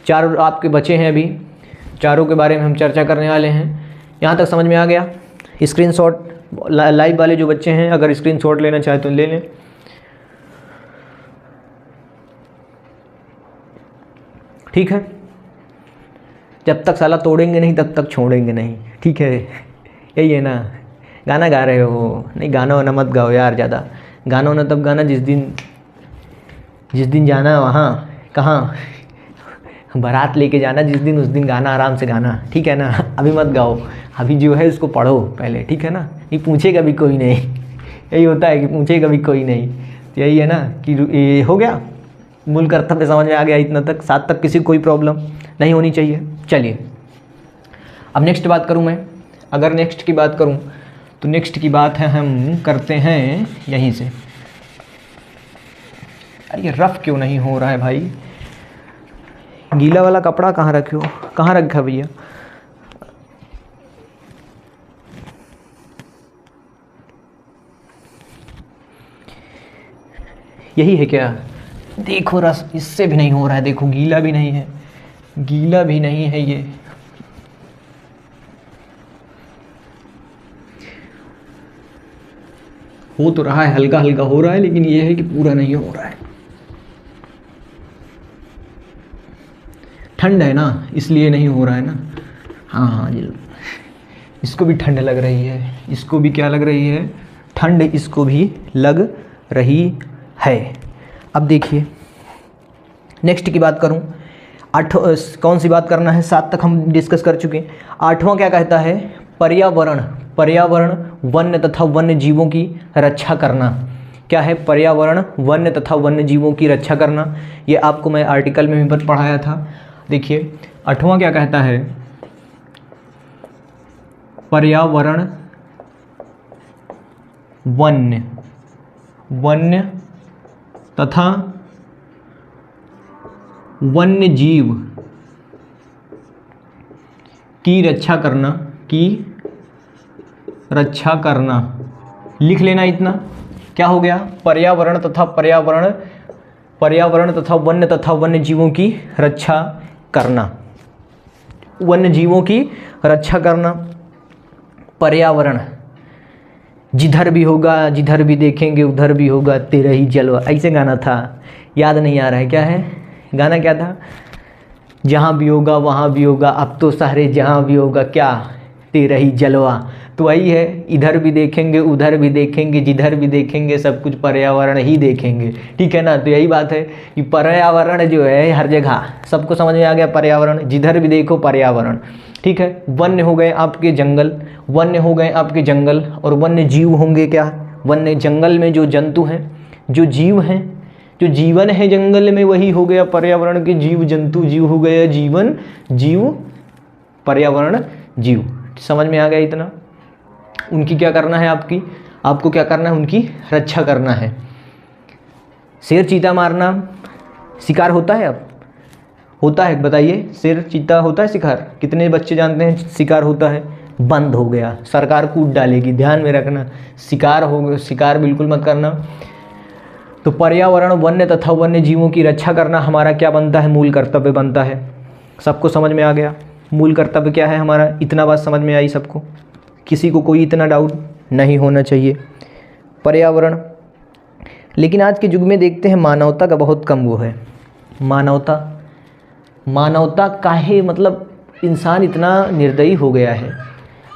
4 आपके बचे हैं अभी, चारों के बारे में हम चर्चा करने वाले हैं। यहाँ तक समझ में आ गया। स्क्रीनशॉट लाइव वाले जो बच्चे हैं, अगर स्क्रीनशॉट लेना चाहे तो ले लें। ठीक है, जब तक साला तोड़ेंगे नहीं तब तक छोड़ेंगे नहीं। ठीक है, यही है ना। गाना गा रहे हो, नहीं गाना वाना मत गाओ यार, ज़्यादा गाना वाना तब गाना जिस दिन जाना, वहाँ कहाँ बारात लेके जाना जिस दिन, उस दिन गाना, आराम से गाना। ठीक है ना, अभी मत गाओ, अभी जो है उसको पढ़ो पहले। ठीक है ना, ये पूछेगा भी कोई नहीं, यही होता है कि पूछेगा भी कोई नहीं। तो यही है ना कि ये हो गया, मूल कर्तव्य समझ में आ गया इतना तक, 7 तक किसी को कोई प्रॉब्लम नहीं होनी चाहिए। चलिए अब नेक्स्ट बात करूं मैं, अगर नेक्स्ट की बात करूं तो नेक्स्ट की बात है, हम करते हैं यहीं से। ये रफ क्यों नहीं हो रहा है भाई, गीला वाला कपड़ा कहाँ रखे हो, कहाँ रखा भैया। यही है क्या, देखो रस इससे भी नहीं हो रहा है, देखो गीला भी नहीं है ये। हो तो रहा है, हल्का हल्का हो रहा है, लेकिन ये है कि पूरा नहीं हो रहा है। ठंड है ना, इसलिए नहीं हो रहा है ना। हाँ जी, इसको भी ठंड लग रही है, इसको भी क्या लग रही है, ठंड इसको भी लग रही है। अब देखिए नेक्स्ट की बात करूं, कौन सी बात करना है, 7 तक हम डिस्कस कर चुके हैं। 8वां क्या कहता है, पर्यावरण वन्य तथा वन्य जीवों की रक्षा करना। क्या है, पर्यावरण वन्य तथा वन्य जीवों की रक्षा करना। ये आपको मैं आर्टिकल में भी पढ़ाया था। देखिए 8वां क्या कहता है, पर्यावरण वन्य तथा वन्य जीव की रक्षा करना, लिख लेना इतना। क्या हो गया, पर्यावरण तथा पर्यावरण तथा वन्य जीवों की रक्षा करना, वन्य जीवों की रक्षा करना। पर्यावरण, जिधर भी होगा, जिधर भी देखेंगे उधर भी होगा तेरा ही जलवा, ऐसे गाना था, याद नहीं आ रहा है, क्या है गाना, क्या था? जहाँ भी होगा वहाँ भी होगा, अब तो सारे जहाँ भी होगा क्या तेरा ही जलवा। तो वही है, इधर भी देखेंगे उधर भी देखेंगे, जिधर भी देखेंगे सब कुछ पर्यावरण ही देखेंगे, ठीक है ना। तो यही बात है कि पर्यावरण जो है हर जगह, सबको समझ में आ गया, पर्यावरण जिधर भी देखो पर्यावरण, ठीक है। वन्य हो गए आपके जंगल, वन्य हो गए आपके जंगल, और वन्य जीव होंगे क्या? वन्य जंगल में जो जंतु हैं, जो जीव हैं, जो जीवन है जंगल में, वही हो गया पर्यावरण के जीव जंतु, जीव हो गया जीवन, जीव पर्यावरण जीव। समझ में आ गया इतना? उनकी क्या करना है आपको क्या करना है? उनकी रक्षा करना है। शेर चीता मारना शिकार होता है? अब होता है, बताइए, शेर चीता होता है शिकार? कितने बच्चे जानते हैं शिकार होता है? बंद हो गया, सरकार कूद डालेगी, ध्यान में रखना। शिकार हो गया, शिकार बिल्कुल मत करना। तो पर्यावरण, वन्य तथा वन्य जीवों की रक्षा करना हमारा क्या बनता है? मूल कर्तव्य बनता है। सबको समझ में आ गया मूल कर्तव्य क्या है हमारा? इतना बात समझ में आई सबको? किसी को कोई इतना डाउट नहीं होना चाहिए। पर्यावरण, लेकिन आज के युग में देखते हैं मानवता का बहुत कम वो है। मानवता काहे, मतलब इंसान इतना निर्दयी हो गया है।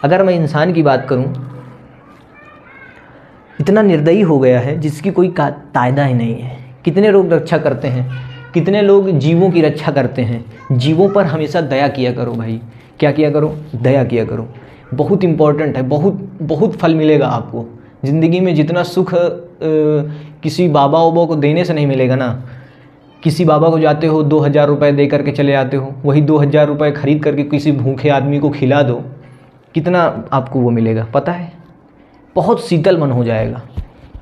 अगर मैं इंसान की बात करूं, इतना निर्दयी हो गया है जिसकी कोई कायदा ही नहीं है। कितने लोग रक्षा करते हैं, कितने लोग जीवों की रक्षा करते हैं। जीवों पर हमेशा दया किया करो भाई। क्या किया करो? दया किया करो। बहुत इम्पोर्टेंट है, बहुत फल मिलेगा आपको ज़िंदगी में। जितना सुख किसी बाबा वाबा को देने से नहीं मिलेगा ना। किसी बाबा को जाते हो 2000 रुपये दे करके चले आते हो, वही 2000 रुपये खरीद करके किसी भूखे आदमी को खिला दो, कितना आपको वो मिलेगा पता है? बहुत शीतल मन हो जाएगा,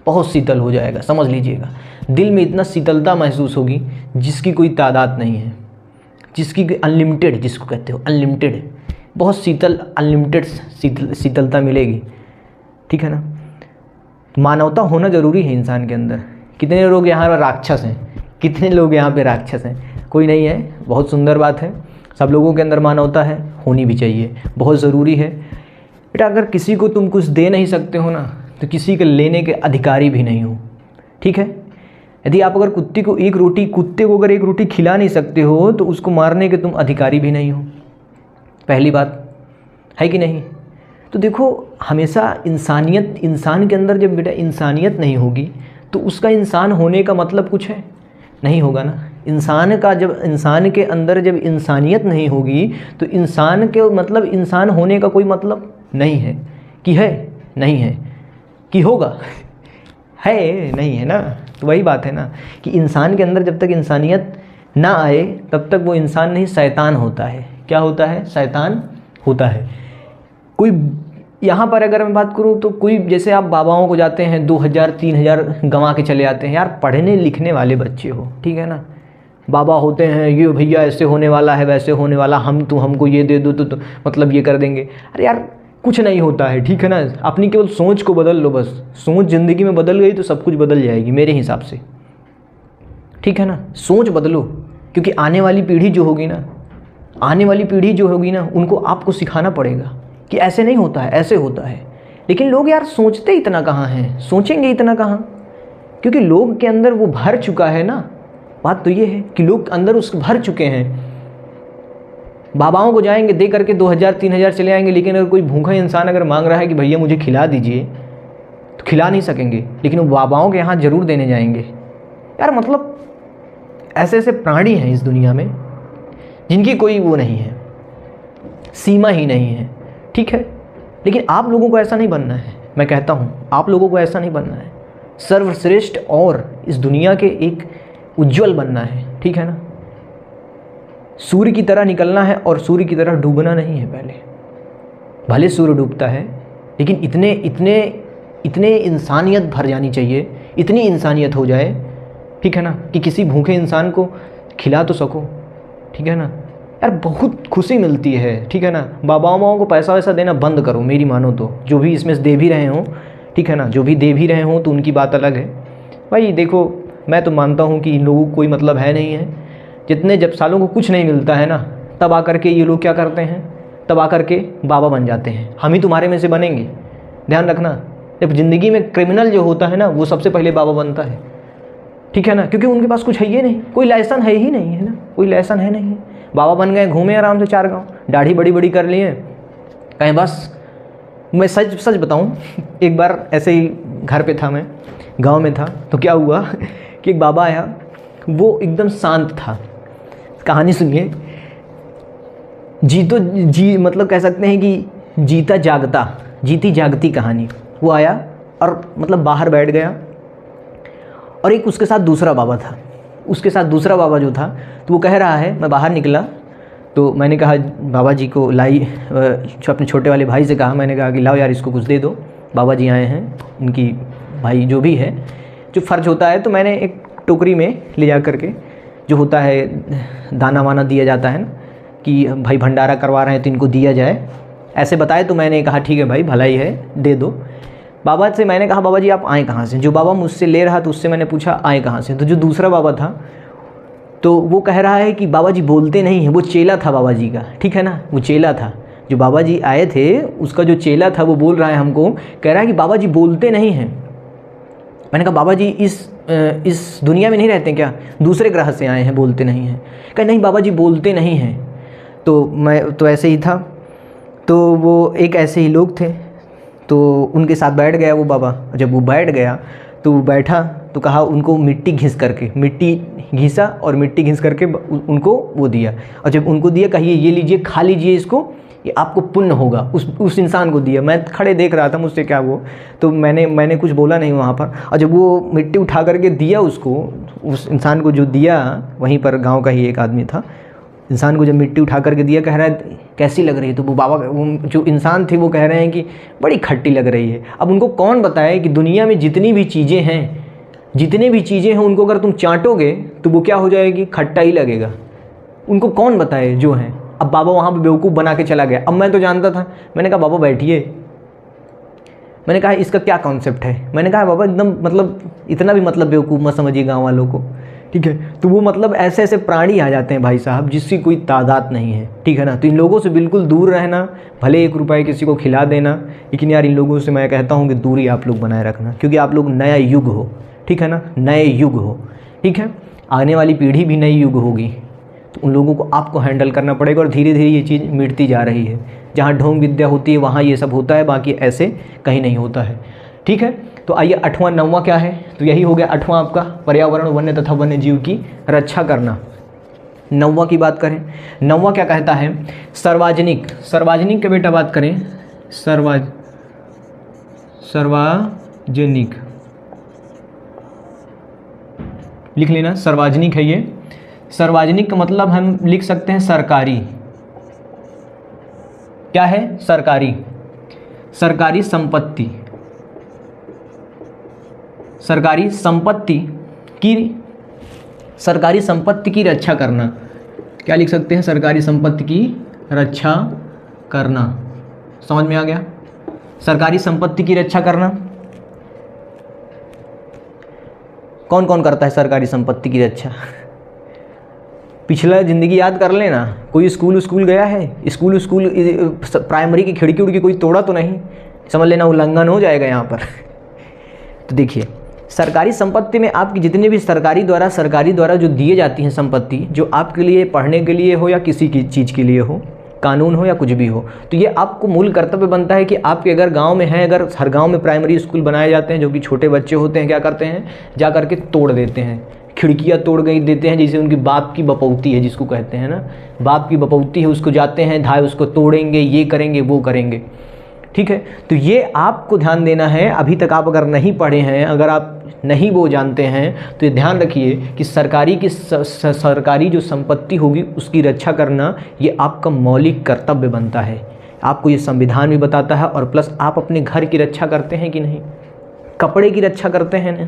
बहुत शीतल हो जाएगा, समझ लीजिएगा। दिल में इतना शीतलता महसूस होगी जिसकी कोई तादाद नहीं है, जिसकी अनलिमिटेड, जिसको कहते हो अनलिमिटेड, बहुत शीतल, अनलिमिटेड शीतलता मिलेगी, ठीक है ना। मानवता होना ज़रूरी है इंसान के अंदर। कितने लोग यहाँ पर राक्षस हैं, कितने लोग यहाँ पे राक्षस हैं? कोई नहीं है, बहुत सुंदर बात है। सब लोगों के अंदर मानवता है, होनी भी चाहिए, बहुत ज़रूरी है। बेटा अगर किसी को तुम कुछ दे नहीं सकते हो ना, तो किसी के लेने के अधिकारी भी नहीं हो, ठीक है। यदि आप अगर कुत्ते को एक रोटी खिला नहीं सकते हो, तो उसको मारने के तुम अधिकारी भी नहीं हो, पहली बात है कि नहीं। तो देखो, हमेशा इंसानियत, इंसान के अंदर जब बेटा इंसानियत नहीं होगी तो उसका इंसान होने का मतलब कुछ है? नहीं होगा ना। इंसान के अंदर जब इंसानियत नहीं होगी तो इंसान के मतलब इंसान होने का कोई मतलब नहीं है। कि है? नहीं है। कि होगा? है नहीं है ना। तो वही बात है ना कि इंसान के अंदर जब तक इंसानियत ना आए तब तक वो इंसान नहीं, शैतान होता है। क्या होता है? शैतान होता है। कोई यहाँ पर अगर मैं बात करूँ तो कोई, जैसे आप बाबाओं को जाते हैं 2000-3000 गंवा के चले आते हैं, यार पढ़ने लिखने वाले बच्चे हो, ठीक है ना। बाबा होते हैं, ये भैया ऐसे होने वाला है, वैसे होने वाला, हमको ये दे दो तो मतलब ये कर देंगे। अरे यार कुछ नहीं होता है, ठीक है ना। अपनी केवल सोच को बदल लो बस। सोच ज़िंदगी में बदल गई तो सब कुछ बदल जाएगी मेरे हिसाब से, ठीक है ना। सोच बदलो, क्योंकि आने वाली पीढ़ी जो होगी ना, उनको आपको सिखाना पड़ेगा कि ऐसे नहीं होता है, ऐसे होता है। लेकिन लोग यार सोचते इतना कहाँ हैं, सोचेंगे इतना कहाँ, क्योंकि लोग के अंदर वो भर चुका है ना। बात तो ये है कि लोग अंदर उस भर चुके हैं। बाबाओं को जाएंगे दे करके 2000-3000 चले आएंगे, लेकिन अगर कोई भूखा इंसान अगर मांग रहा है कि भैया मुझे खिला दीजिए, तो खिला नहीं सकेंगे, लेकिन वो बाबाओं के यहाँ ज़रूर देने जाएंगे। यार मतलब ऐसे ऐसे प्राणी हैं इस दुनिया में जिनकी कोई वो नहीं है, सीमा ही नहीं है, ठीक है। लेकिन आप लोगों को ऐसा नहीं बनना है, मैं कहता हूँ आप लोगों को ऐसा नहीं बनना है। सर्वश्रेष्ठ और इस दुनिया के एक उज्जवल बनना है, ठीक है ना। सूर्य की तरह निकलना है और सूर्य की तरह डूबना नहीं है। पहले भले सूर्य डूबता है, लेकिन इतने इंसानियत भर जानी चाहिए, इतनी इंसानियत हो जाए, ठीक है ना, कि किसी भूखे इंसान को खिला तो सको, ठीक है ना। यार बहुत खुशी मिलती है, ठीक है ना। बाबाओं को पैसा वैसा देना बंद करो, मेरी मानो तो। जो भी इसमें दे भी रहे हों, ठीक है ना, जो भी दे भी रहे हों तो उनकी बात अलग है भाई। देखो मैं तो मानता हूँ कि इन लोगों को कोई मतलब है नहीं है। जितने जब सालों को कुछ नहीं मिलता है ना, तब आकर के ये लोग क्या करते हैं, तब आकर के बाबा बन जाते हैं। हम ही तुम्हारे में से बनेंगे, ध्यान रखना। जब ज़िंदगी में क्रिमिनल जो होता है ना, वो सबसे पहले बाबा बनता है, ठीक है ना, क्योंकि उनके पास कुछ है ही नहीं, कोई लाइसेंस है ही नहीं, है ना, कोई लाइसेंस है नहीं। बाबा बन गए, घूमे आराम से 4 गाँव, दाढ़ी बड़ी बड़ी कर लिए, कहें बस। मैं सच बताऊं, एक बार ऐसे ही घर पे था, मैं गांव में था, तो क्या हुआ कि एक बाबा आया, वो एकदम शांत था। कहानी सुनिए, मतलब कह सकते हैं कि जीता जागता, जीती जागती कहानी। वो आया और मतलब बाहर बैठ गया, और एक उसके साथ दूसरा बाबा था। उसके साथ दूसरा बाबा जो था, तो वो कह रहा है, मैं बाहर निकला तो मैंने कहा बाबा जी को अपने छोटे वाले भाई से कहा, मैंने कहा कि लाओ यार इसको कुछ दे दो, बाबा जी आए हैं, उनकी भाई जो भी है, जो फ़र्ज होता है। तो मैंने एक टोकरी में ले जा करके, जो होता है दाना वाना दिया जाता है ना, कि भाई भंडारा करवा रहे हैं तो इनको दिया जाए, ऐसे बताए। तो मैंने कहा ठीक है भाई, भलाई है, दे दो। बाबा से मैंने कहा बाबा जी आप आए कहाँ से? जो बाबा मुझसे ले रहा था उससे मैंने पूछा आए कहाँ से? तो जो दूसरा बाबा था, तो वो कह रहा है कि बाबा जी बोलते नहीं हैं। वो चेला था बाबा जी का, ठीक है ना, वो चेला था। जो बाबा जी आए थे उसका जो चेला था, वो बोल रहा है हमको, कह रहा है कि बाबा जी बोलते नहीं हैं। मैंने कहा बाबा जी इस दुनिया में नहीं रहते क्या? दूसरे ग्रह से आए हैं, बोलते नहीं हैं। कहा नहीं बाबा जी बोलते नहीं हैं। तो मैं तो ऐसे ही था, तो वो एक ऐसे ही लोग थे, तो उनके साथ बैठ गया वो बाबा। जब वो बैठ गया तो वो बैठा, तो कहा उनको मिट्टी घिसा और मिट्टी घिस करके उनको वो दिया। और जब उनको दिया, कहिए ये लीजिए, खा लीजिए इसको, ये आपको पुण्य होगा। उस इंसान को दिया। मैं खड़े देख रहा था, मुझसे क्या वो, तो मैंने कुछ बोला नहीं वहाँ पर। और जब वो मिट्टी उठा करके दिया उसको, उस इंसान को जो दिया, वहीं पर गाँव का ही एक आदमी था, इंसान को जब मिट्टी उठा करके दिया, कह रहा है कैसी लग रही है? तो वो बाबा, वो जो इंसान थे, वो कह रहे हैं कि बड़ी खट्टी लग रही है। अब उनको कौन बताए कि दुनिया में जितनी भी चीज़ें हैं, उनको अगर तुम चाटोगे तो वो क्या हो जाएगी? खट्टा ही लगेगा। उनको कौन बताए जो हैं। अब बाबा वहाँ पे बेवकूफ़ बना के चला गया। अब मैं तो जानता था, मैंने कहा बाबा बैठिए, मैंने कहा इसका क्या कॉन्सेप्ट है? मैंने कहा बाबा एकदम मतलब इतना भी मतलब बेवकूफ़ मत समझिए गाँव वालों को, ठीक है। तो वो मतलब ऐसे ऐसे प्राणी आ जाते हैं भाई साहब, जिसकी कोई तादाद नहीं है, ठीक है ना। तो इन लोगों से बिल्कुल दूर रहना। भले 1 रुपये किसी को खिला देना, लेकिन यार इन लोगों से मैं कहता हूँ कि दूरी आप लोग बनाए रखना, क्योंकि आप लोग नया युग हो, ठीक है ना, नए युग हो, ठीक है। आने वाली पीढ़ी भी नई युग होगी, तो उन लोगों को आपको हैंडल करना पड़ेगा। और धीरे धीरे ये चीज़ मिटती जा रही है। जहाँ ढोंग विद्या होती है वहाँ ये सब होता है, बाकी ऐसे कहीं नहीं होता है, ठीक है। तो आइए 8वां 9वां क्या है? तो यही हो गया 8वां आपका, पर्यावरण, वन्य तथा वन्य जीव की रक्षा करना। 9वां की बात करें, 9वां क्या कहता है? सार्वजनिक के बेटा बात करें, सार्वजनिक लिख लेना, सार्वजनिक है ये। सार्वजनिक का मतलब हम लिख सकते हैं सरकारी। क्या है? सरकारी संपत्ति, सरकारी संपत्ति की रक्षा करना। क्या लिख सकते हैं? सरकारी संपत्ति की रक्षा करना। समझ में आ गया? सरकारी संपत्ति की रक्षा करना। कौन कौन करता है सरकारी संपत्ति की रक्षा? पिछला ज़िंदगी याद कर लेना। कोई स्कूल गया है? स्कूल प्राइमरी की खिड़की उड़की कोई तोड़ा तो नहीं? समझ लेना उल्लंघन हो जाएगा यहाँ पर। तो देखिए, सरकारी संपत्ति में आपकी जितने भी सरकारी द्वारा जो दिए जाती हैं संपत्ति, जो आपके लिए पढ़ने के लिए हो या किसी की चीज़ के लिए हो, कानून हो या कुछ भी हो, तो ये आपको मूल कर्तव्य बनता है कि आपके अगर गांव में है, अगर हर गांव में प्राइमरी स्कूल बनाए जाते हैं, जो कि छोटे बच्चे होते हैं, क्या करते हैं? जा करके तोड़ देते हैं, खिड़कियाँ तोड़ गई देते हैं, जैसे उनकी बाप की बपौती है, जिसको कहते हैं ना, बाप की बपौती है, उसको जाते हैं धाय, उसको तोड़ेंगे, ये करेंगे वो करेंगे, ठीक है। तो ये आपको ध्यान देना है। अभी तक आप अगर नहीं पढ़े हैं, अगर आप नहीं वो जानते हैं, तो ये ध्यान रखिए कि सरकारी जो संपत्ति होगी उसकी रक्षा करना ये आपका मौलिक कर्तव्य बनता है। आपको ये संविधान भी बताता है, और प्लस आप अपने घर की रक्षा करते हैं कि नहीं, कपड़े की रक्षा करते हैं ना,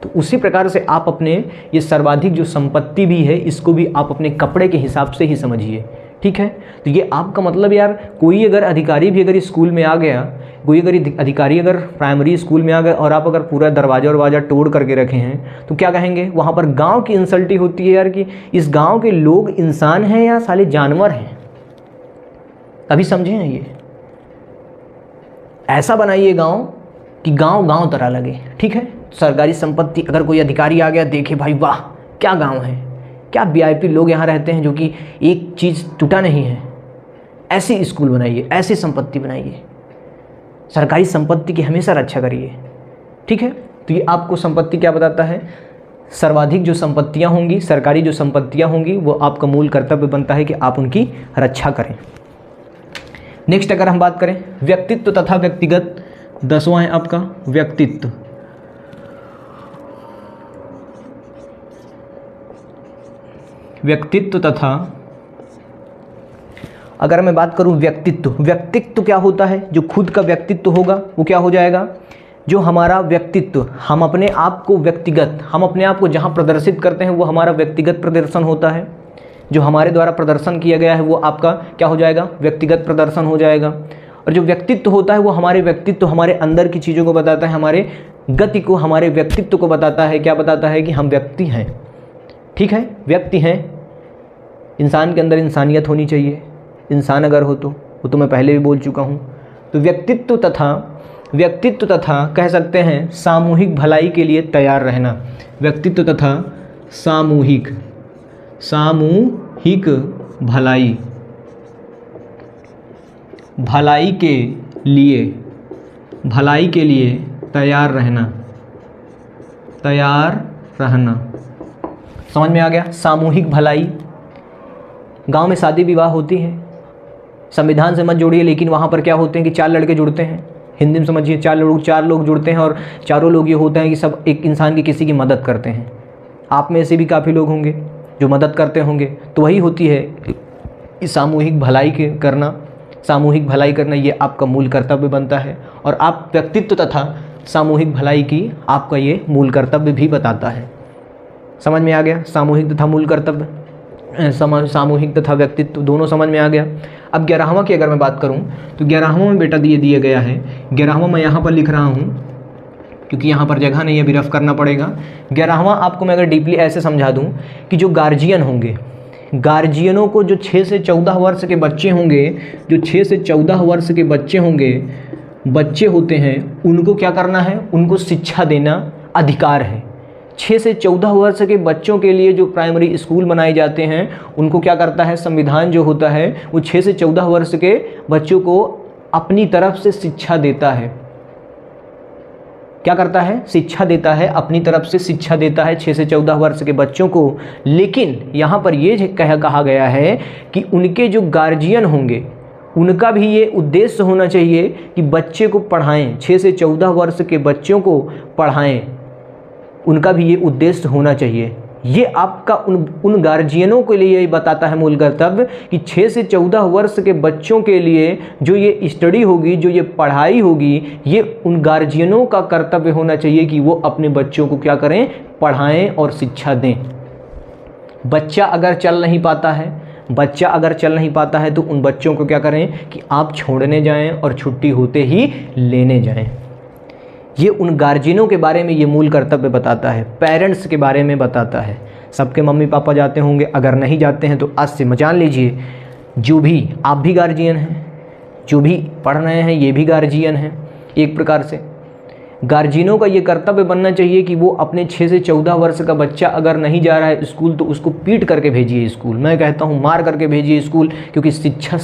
तो उसी प्रकार से आप अपने ये सर्वाधिक जो संपत्ति भी है, इसको भी आप अपने कपड़े के हिसाब से ही समझिए, ठीक है। तो ये आपका मतलब यार, कोई अगर अधिकारी भी अगर स्कूल में आ गया कोई अगर अधिकारी अगर प्राइमरी स्कूल में आ गए और आप अगर पूरा दरवाजा वरवाजा तोड़ करके रखे हैं तो क्या कहेंगे, वहाँ पर गांव की इंसल्टी होती है यार कि इस गांव के लोग इंसान हैं या साले जानवर हैं। अभी समझे हैं ये, ऐसा बनाइए गांव कि गांव गांव तरह लगे। ठीक है, सरकारी संपत्ति अगर कोई अधिकारी आ गया देखे भाई वाह क्या गांव है, क्या वीआईपी लोग यहाँ रहते हैं जो कि एक चीज़ टूटा नहीं है, ऐसी स्कूल बनाइए, ऐसी संपत्ति बनाइए, सरकारी संपत्ति की हमेशा रक्षा करिए। ठीक है, तो ये आपको संपत्ति क्या बताता है, सर्वाधिक जो संपत्तियाँ होंगी, सरकारी जो संपत्तियाँ होंगी, वो आपका मूल कर्तव्य बनता है कि आप उनकी रक्षा करें। नेक्स्ट अगर हम बात करें व्यक्तित्व तथा व्यक्तिगत, 10वां है आपका व्यक्तित्व। व्यक्तित्व तथा, अगर मैं बात करूं व्यक्तित्व क्या होता है, जो खुद का व्यक्तित्व होगा वो क्या हो जाएगा, जो हमारा व्यक्तित्व, हम अपने आप को व्यक्तिगत, हम अपने आप को जहां प्रदर्शित करते हैं वो हमारा व्यक्तिगत प्रदर्शन होता है। जो हमारे द्वारा प्रदर्शन किया गया है वो आपका क्या हो जाएगा, व्यक्तिगत प्रदर्शन हो जाएगा। और जो व्यक्तित्व होता है वो हमारे व्यक्तित्व, हमारे अंदर की चीज़ों को बताता है, हमारे गति को, हमारे व्यक्तित्व को बताता है। क्या बताता है कि हम व्यक्ति हैं। ठीक है, व्यक्ति हैं, इंसान के अंदर इंसानियत होनी चाहिए, इंसान अगर हो तो, वो तो मैं पहले भी बोल चुका हूँ। तो व्यक्तित्व तथा कह सकते हैं सामूहिक भलाई के लिए तैयार रहना। व्यक्तित्व तथा सामूहिक भलाई के लिए तैयार रहना। समझ में आ गया, सामूहिक भलाई। गांव में शादी विवाह होती है, संविधान से मत जोड़िए, लेकिन वहाँ पर क्या होते हैं कि 4 लड़के जुड़ते हैं, हिंदी में समझिए, 4 लोग जुड़ते हैं और चारों लोग ये होते हैं कि सब एक इंसान की किसी की मदद करते हैं। आप में से भी काफ़ी लोग होंगे जो मदद करते होंगे, तो वही होती है सामूहिक भलाई करना, ये आपका मूल कर्तव्य बनता है। और आप व्यक्तित्व तथा सामूहिक भलाई की आपका ये मूल कर्तव्य भी बताता है। समझ में आ गया, सामूहिक तथा मूल कर्तव्य, सामूहिक तथा व्यक्तित्व दोनों समझ में आ गया। अब 11वां की अगर मैं बात करूं तो 11वां में बेटा दिया गया है, 11वां मैं यहाँ पर लिख रहा हूँ क्योंकि यहाँ पर जगह नहीं है, अभी रफ करना पड़ेगा। 11वां आपको मैं अगर डीपली ऐसे समझा दूँ कि जो गार्जियन होंगे, गार्जियनों को जो 6 से 14 वर्ष के बच्चे होंगे, जो 6 से 14 वर्ष के बच्चे होते हैं, उनको क्या करना है, उनको शिक्षा देना अधिकार है। 6 से 14 वर्ष के बच्चों के लिए जो प्राइमरी स्कूल बनाए जाते हैं, उनको क्या करता है, संविधान जो होता है वो 6 से 14 वर्ष के बच्चों को अपनी तरफ से शिक्षा देता है। क्या करता है, शिक्षा देता है, अपनी तरफ से शिक्षा देता है 6 से 14 वर्ष के बच्चों को। लेकिन यहाँ पर ये कहा गया है कि उनके जो गार्जियन होंगे, उनका भी ये उद्देश्य होना चाहिए कि बच्चे को पढ़ाएं, 6 से 14 वर्ष के बच्चों को पढ़ाएं, उनका भी ये उद्देश्य होना चाहिए। ये आपका उन गार्जियनों के लिए ये बताता है मूल कर्तव्य कि 6 से 14 वर्ष के बच्चों के लिए जो ये स्टडी होगी, जो ये पढ़ाई होगी, ये उन गार्जियनों का कर्तव्य होना चाहिए कि वो अपने बच्चों को क्या करें, पढ़ाएं और शिक्षा दें। बच्चा अगर चल नहीं पाता है तो उन बच्चों को क्या करें कि आप छोड़ने जाएं और छुट्टी होते ही लेने जाएं। ये उन गार्जियनों के बारे में ये मूल कर्तव्य बताता है, पेरेंट्स के बारे में बताता है। सबके मम्मी पापा जाते होंगे, अगर नहीं जाते हैं तो आज से जान लीजिए, जो भी आप भी गार्जियन हैं, जो भी पढ़ रहे हैं ये भी गार्जियन हैं। एक प्रकार से गार्जियनों का ये कर्तव्य बनना चाहिए कि वो अपने 6 से 14 वर्ष का बच्चा अगर नहीं जा रहा है स्कूल तो उसको पीट करके भेजिए स्कूल। मैं कहता हूँ मार करके भेजिए स्कूल, क्योंकि शिक्षा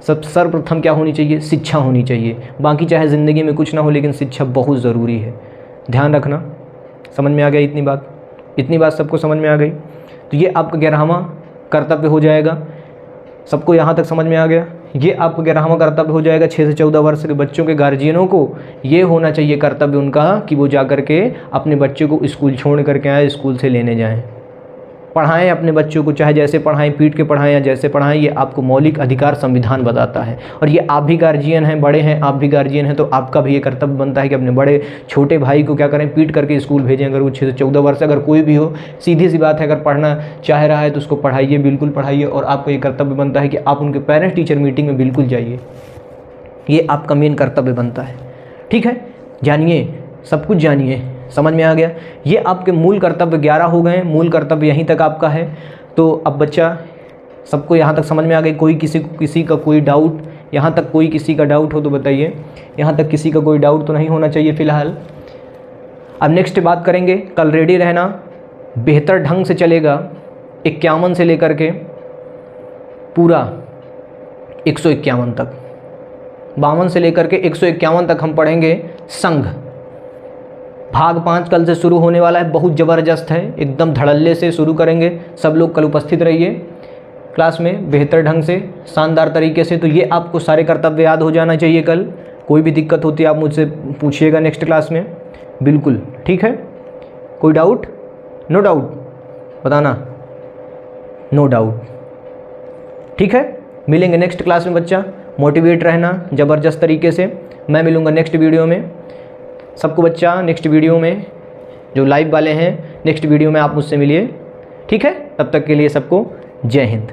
सर्वप्रथम क्या होनी चाहिए, शिक्षा होनी चाहिए। बाकी चाहे ज़िंदगी में कुछ ना हो, लेकिन शिक्षा बहुत ज़रूरी है, ध्यान रखना। समझ में आ गया इतनी बात सबको समझ में आ गई। तो ये आपका 11वां कर्तव्य हो जाएगा। सबको यहाँ तक समझ में आ गया। ये आपका 11वां कर्तव्य हो जाएगा। 6 से 14 वर्ष के बच्चों के गार्जियनों को ये होना चाहिए कर्तव्य उनका कि वो जा कर के अपने बच्चे को स्कूल छोड़ करके आए, स्कूल से लेने जाएं, पढ़ाएं अपने बच्चों को, चाहे जैसे पढ़ाएं, पीट के पढ़ाएं या जैसे पढ़ाएं। ये आपको मौलिक अधिकार संविधान बताता है। और ये आप भी गार्जियन हैं, बड़े हैं, आप भी गार्जियन हैं, तो आपका भी ये कर्तव्य बनता है कि अपने बड़े छोटे भाई को क्या करें, पीट करके स्कूल भेजें। अगर वो 6 से 14 वर्ष अगर कोई भी हो, सीधी सी बात है, अगर पढ़ना चाह रहा है तो उसको पढ़ाइए, बिल्कुल पढ़ाइए। और आपको ये कर्तव्य बनता है कि आप उनके पेरेंट्स टीचर मीटिंग में बिल्कुल जाइए। ये आपका मेन कर्तव्य बनता है। ठीक है, जानिए, सब कुछ जानिए, समझ में आ गया। ये आपके मूल कर्तव्य 11 हो गए, मूल कर्तव्य यहीं तक आपका है। तो अब बच्चा सबको यहाँ तक समझ में आ गई? कोई किसी का कोई डाउट, यहाँ तक कोई किसी का डाउट हो तो बताइए। यहाँ तक किसी का कोई डाउट तो नहीं होना चाहिए फ़िलहाल। अब नेक्स्ट बात करेंगे, कल रेडी रहना, बेहतर ढंग से चलेगा 51 से लेकर के पूरा 151 तक, 52 से लेकर के 151 तक हम पढ़ेंगे संघ। भाग 5 कल से शुरू होने वाला है, बहुत ज़बरदस्त है, एकदम धड़ल्ले से शुरू करेंगे। सब लोग कल उपस्थित रहिए क्लास में बेहतर ढंग से, शानदार तरीके से। तो ये आपको सारे कर्तव्य याद हो जाना चाहिए कल। कोई भी दिक्कत होती है आप मुझसे पूछिएगा नेक्स्ट क्लास में, बिल्कुल। ठीक है, कोई डाउट? नो डाउट बताना, नो डाउट। ठीक है, मिलेंगे नेक्स्ट क्लास में बच्चा, मोटिवेट रहना ज़बरदस्त तरीके से। मैं मिलूँगा नेक्स्ट वीडियो में सबको बच्चा। नेक्स्ट वीडियो में जो लाइव वाले हैं, नेक्स्ट वीडियो में आप मुझसे मिलिए। ठीक है, तब तक के लिए सबको जय हिंद।